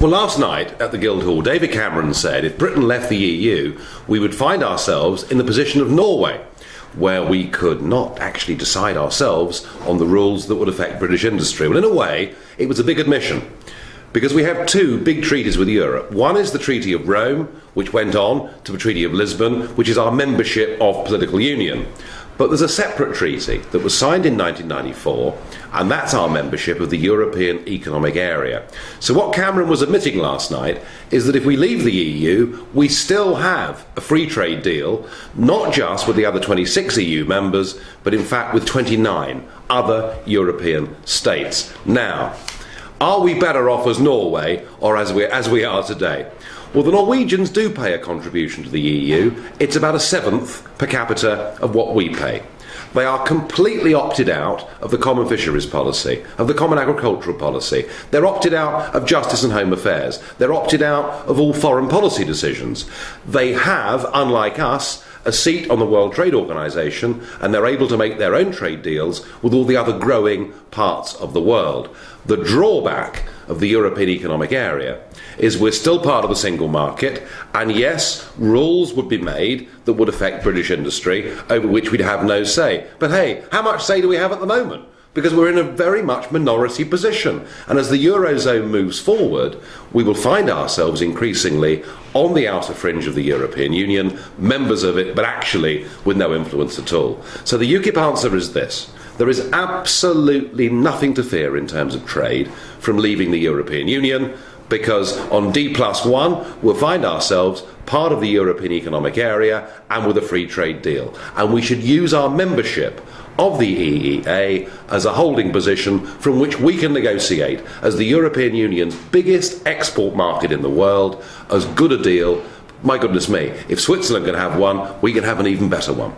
Well, last night at the Guildhall, David Cameron said if Britain left the EU, we would find ourselves in the position of Norway, where we could not actually decide ourselves on the rules that would affect British industry. Well, in a way, it was a big admission, because we have two big treaties with Europe. One is the Treaty of Rome, which went on to the Treaty of Lisbon, which is our membership of political union. But there's a separate treaty that was signed in 1994, and that's our membership of the European Economic Area. So what Cameron was admitting last night is that if we leave the EU, we still have a free trade deal, not just with the other 26 EU members, but in fact with 29 other European states. Now, are we better off as Norway or as we are today? Well, the Norwegians do pay a contribution to the EU. It's about 1/7 per capita of what we pay. They are completely opted out of the common fisheries policy, of the common agricultural policy. They're opted out of justice and home affairs. They're opted out of all foreign policy decisions. They have, unlike us, a seat on the World Trade Organization, and they're able to make their own trade deals with all the other growing parts of the world. The drawback of the European Economic Area is we're still part of the single market, and yes, rules would be made that would affect British industry, over which we'd have no say. But hey, how much say do we have at the moment? Because we're in a very much minority position. And as the Eurozone moves forward, we will find ourselves increasingly on the outer fringe of the European Union, members of it, but actually with no influence at all. So the UKIP answer is this. There is absolutely nothing to fear in terms of trade from leaving the European Union, because on D+1 we'll find ourselves part of the European Economic Area and with a free trade deal. And we should use our membership of the EEA as a holding position from which we can negotiate as the European Union's biggest export market in the world, as good a deal. My goodness me, if Switzerland can have one, we can have an even better one.